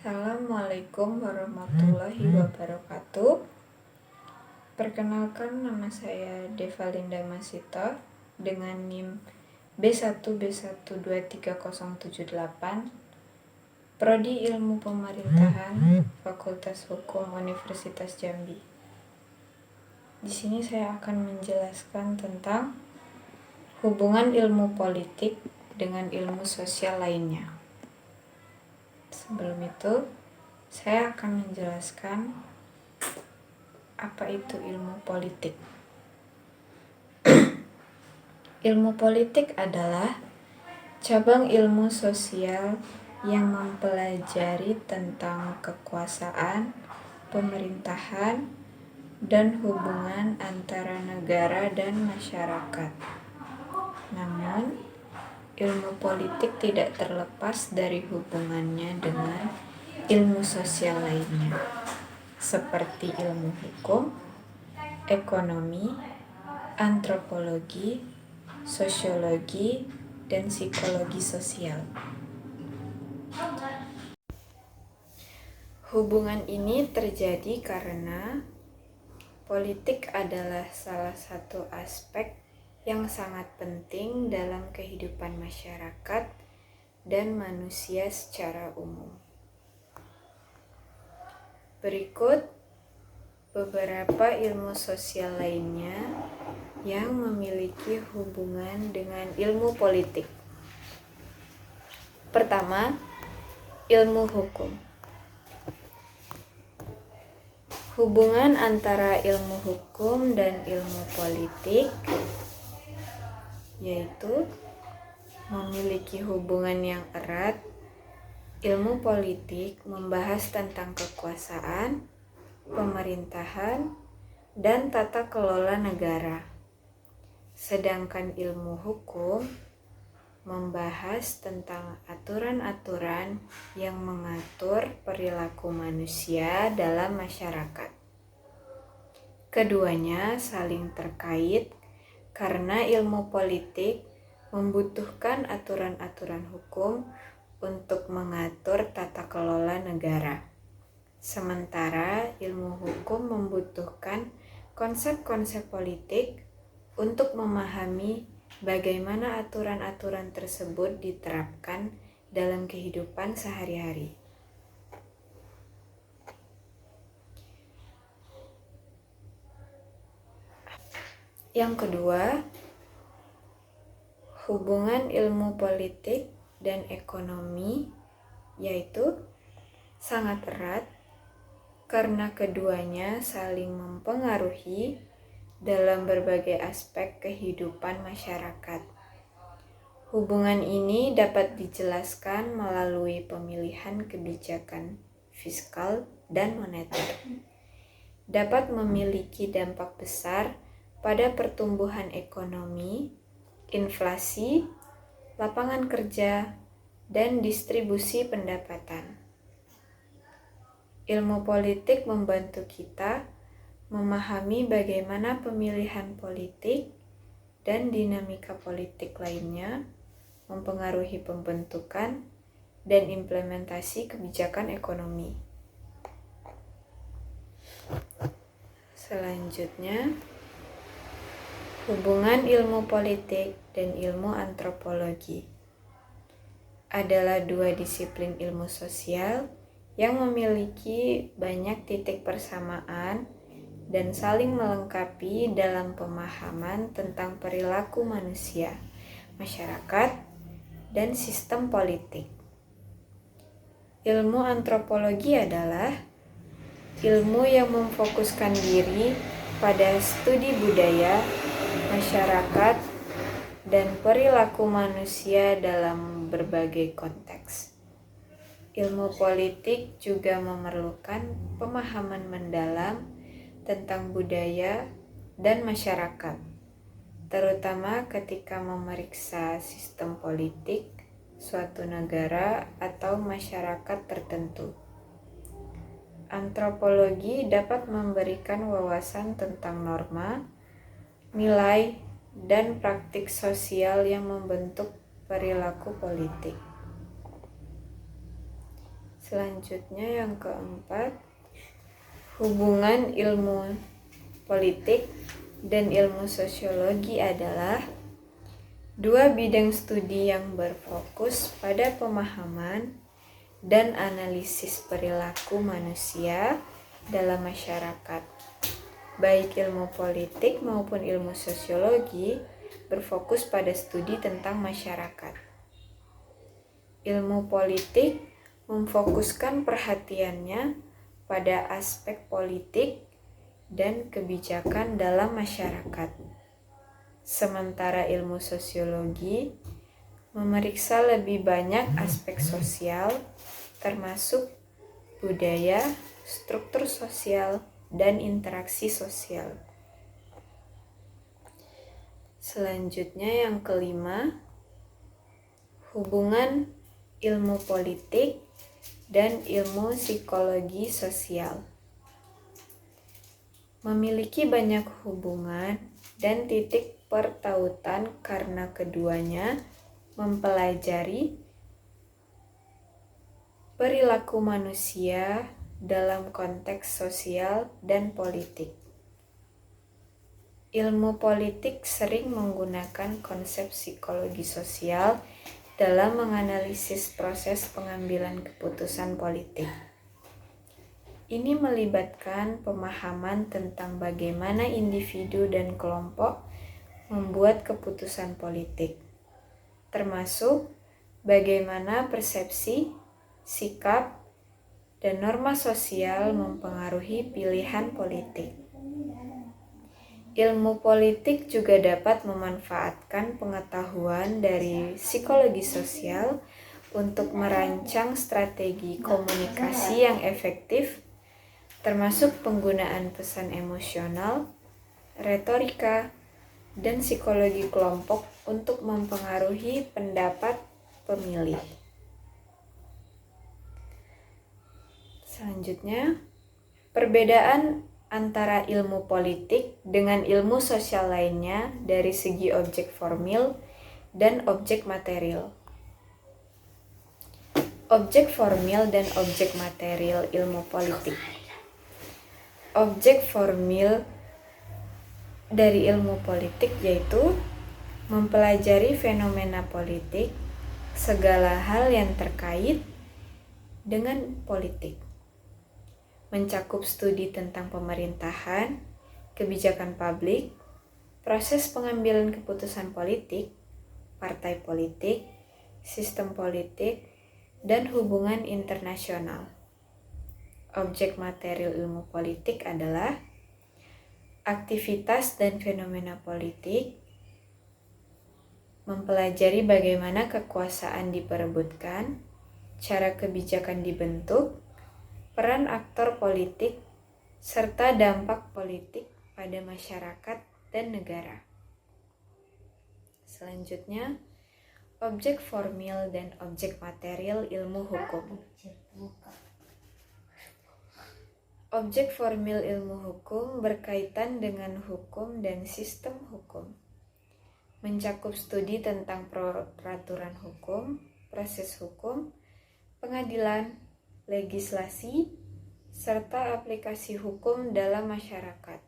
Assalamualaikum warahmatullahi wabarakatuh. Perkenalkan, nama saya Devalinda Masito dengan NIM B1B1230078, Prodi Ilmu Pemerintahan, Fakultas Hukum Universitas Jambi. Di sini saya akan menjelaskan tentang hubungan ilmu politik dengan ilmu sosial lainnya. Sebelum itu, saya akan menjelaskan apa itu ilmu politik. Ilmu politik adalah cabang ilmu sosial yang mempelajari tentang kekuasaan, pemerintahan, dan hubungan antara negara dan masyarakat. Namun, ilmu politik tidak terlepas dari hubungannya dengan ilmu sosial lainnya, seperti ilmu hukum, ekonomi, antropologi, sosiologi, dan psikologi sosial. Hubungan ini terjadi karena politik adalah salah satu aspek yang sangat penting dalam kehidupan masyarakat dan manusia secara umum. Berikut beberapa ilmu sosial lainnya yang memiliki hubungan dengan ilmu politik. Pertama, ilmu hukum. Hubungan antara ilmu hukum dan ilmu politik yaitu memiliki hubungan yang erat. Ilmu politik membahas tentang kekuasaan, pemerintahan, dan tata kelola negara. Sedangkan ilmu hukum membahas tentang aturan-aturan yang mengatur perilaku manusia dalam masyarakat. Keduanya saling terkait karena ilmu politik membutuhkan aturan-aturan hukum untuk mengatur tata kelola negara. Sementara ilmu hukum membutuhkan konsep-konsep politik untuk memahami bagaimana aturan-aturan tersebut diterapkan dalam kehidupan sehari-hari. Yang kedua, hubungan ilmu politik dan ekonomi yaitu sangat erat karena keduanya saling mempengaruhi dalam berbagai aspek kehidupan masyarakat. Hubungan ini dapat dijelaskan melalui pemilihan kebijakan fiskal dan moneter. Dapat memiliki dampak besar pada pertumbuhan ekonomi, inflasi, lapangan kerja, dan distribusi pendapatan. Ilmu politik membantu kita memahami bagaimana pemilihan politik dan dinamika politik lainnya mempengaruhi pembentukan dan implementasi kebijakan ekonomi. Selanjutnya, hubungan ilmu politik dan ilmu antropologi adalah dua disiplin ilmu sosial yang memiliki banyak titik persamaan dan saling melengkapi dalam pemahaman tentang perilaku manusia, masyarakat, dan sistem politik. Ilmu antropologi adalah ilmu yang memfokuskan diri pada studi budaya, masyarakat, dan perilaku manusia dalam berbagai konteks. Ilmu politik juga memerlukan pemahaman mendalam tentang budaya dan masyarakat, terutama ketika memeriksa sistem politik suatu negara atau masyarakat tertentu. Antropologi dapat memberikan wawasan tentang norma, nilai, dan praktik sosial yang membentuk perilaku politik. Selanjutnya yang keempat, hubungan ilmu politik dan ilmu sosiologi adalah dua bidang studi yang berfokus pada pemahaman dan analisis perilaku manusia dalam masyarakat. Baik ilmu politik maupun ilmu sosiologi berfokus pada studi tentang masyarakat. Ilmu politik memfokuskan perhatiannya pada aspek politik dan kebijakan dalam masyarakat. Sementara ilmu sosiologi memeriksa lebih banyak aspek sosial, termasuk budaya, struktur sosial, dan interaksi sosial. Selanjutnya yang kelima, hubungan ilmu politik dan ilmu psikologi sosial. Memiliki banyak hubungan dan titik pertautan karena keduanya mempelajari perilaku manusia dalam konteks sosial dan politik. Ilmu politik sering menggunakan konsep psikologi sosial dalam menganalisis proses pengambilan keputusan politik. Ini melibatkan pemahaman tentang bagaimana individu dan kelompok membuat keputusan politik, termasuk bagaimana persepsi, sikap, dan norma sosial mempengaruhi pilihan politik. Ilmu politik juga dapat memanfaatkan pengetahuan dari psikologi sosial untuk merancang strategi komunikasi yang efektif, termasuk penggunaan pesan emosional, retorika, dan psikologi kelompok untuk mempengaruhi pendapat pemilih. Selanjutnya, perbedaan antara ilmu politik dengan ilmu sosial lainnya dari segi objek formil dan objek material. Objek formil dan objek material ilmu politik. Objek formil dari ilmu politik yaitu mempelajari fenomena politik, segala hal yang terkait dengan politik. Mencakup studi tentang pemerintahan, kebijakan publik, proses pengambilan keputusan politik, partai politik, sistem politik, dan hubungan internasional. Objek material ilmu politik adalah aktivitas dan fenomena politik, mempelajari bagaimana kekuasaan diperebutkan, cara kebijakan dibentuk, peran aktor politik, serta dampak politik pada masyarakat dan negara. Selanjutnya, objek formil dan objek material ilmu hukum. Objek formil ilmu hukum berkaitan dengan hukum dan sistem hukum. Mencakup studi tentang peraturan hukum, proses hukum, pengadilan, legislasi, serta aplikasi hukum dalam masyarakat.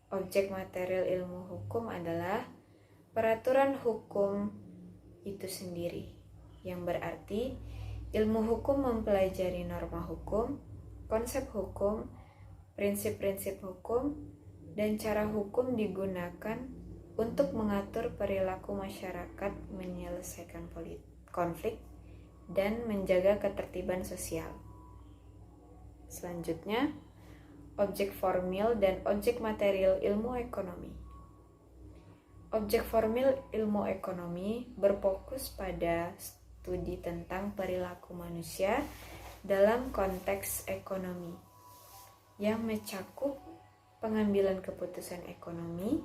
Objek material ilmu hukum adalah peraturan hukum itu sendiri, yang berarti ilmu hukum mempelajari norma hukum, konsep hukum, prinsip-prinsip hukum, dan cara hukum digunakan untuk mengatur perilaku masyarakat, menyelesaikan konflik, dan menjaga ketertiban sosial. Selanjutnya, objek formil dan objek material ilmu ekonomi. Objek formil ilmu ekonomi berfokus pada studi tentang perilaku manusia dalam konteks ekonomi, yang mencakup pengambilan keputusan ekonomi,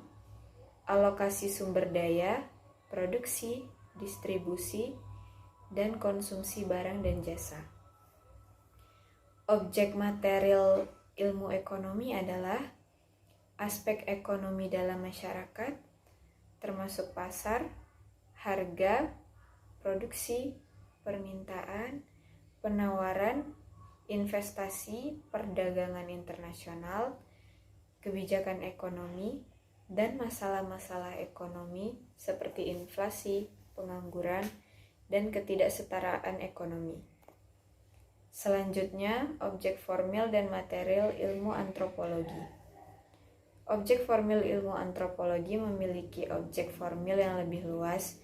alokasi sumber daya, produksi, distribusi, dan konsumsi barang dan jasa. Objek material ilmu ekonomi adalah aspek ekonomi dalam masyarakat, termasuk pasar, harga, produksi, permintaan, penawaran, investasi, perdagangan internasional, kebijakan ekonomi, dan masalah-masalah ekonomi seperti inflasi, pengangguran, dan ketidaksetaraan ekonomi. Selanjutnya, objek formil dan material ilmu antropologi. Objek formil ilmu antropologi memiliki objek formil yang lebih luas,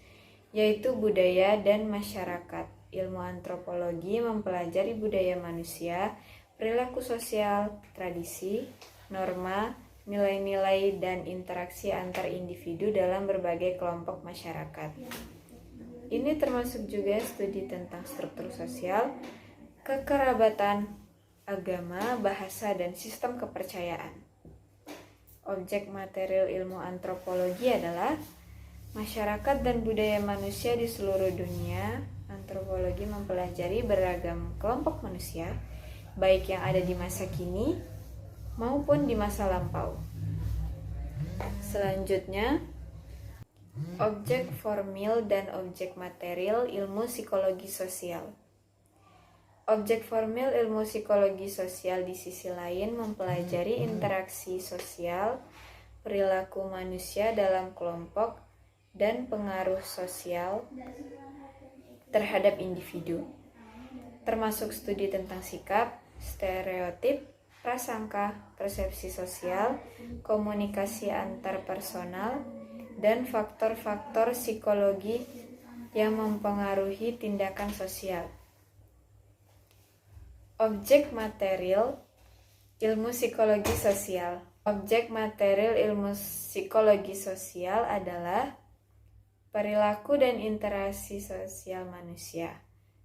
yaitu budaya dan masyarakat. Ilmu antropologi mempelajari budaya manusia, perilaku sosial, tradisi, norma, nilai-nilai, dan interaksi antar individu dalam berbagai kelompok masyarakat. Ini termasuk juga studi tentang struktur sosial, kekerabatan, agama, bahasa, dan sistem kepercayaan. Objek material ilmu antropologi adalah masyarakat dan budaya manusia di seluruh dunia. Antropologi mempelajari beragam kelompok manusia, baik yang ada di masa kini maupun di masa lampau. Selanjutnya, objek formil dan objek material ilmu psikologi sosial. Objek formil ilmu psikologi sosial di sisi lain mempelajari interaksi sosial, perilaku manusia dalam kelompok, dan pengaruh sosial terhadap individu, termasuk studi tentang sikap, stereotip, prasangka, persepsi sosial, komunikasi antarpersonal, dan faktor-faktor psikologi yang mempengaruhi tindakan sosial. Objek material ilmu psikologi sosial. Objek material ilmu psikologi sosial adalah perilaku dan interaksi sosial manusia,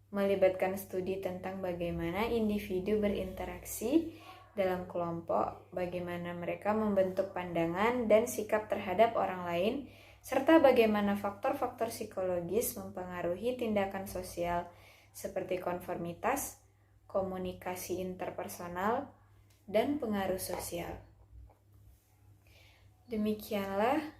melibatkan studi tentang bagaimana individu berinteraksi dalam kelompok, bagaimana mereka membentuk pandangan dan sikap terhadap orang lain, serta bagaimana faktor-faktor psikologis mempengaruhi tindakan sosial seperti konformitas, komunikasi interpersonal, dan pengaruh sosial. Demikianlah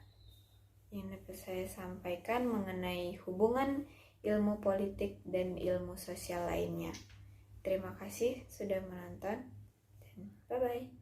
yang dapat saya sampaikan mengenai hubungan ilmu politik dan ilmu sosial lainnya. Terima kasih sudah menonton, dan bye-bye.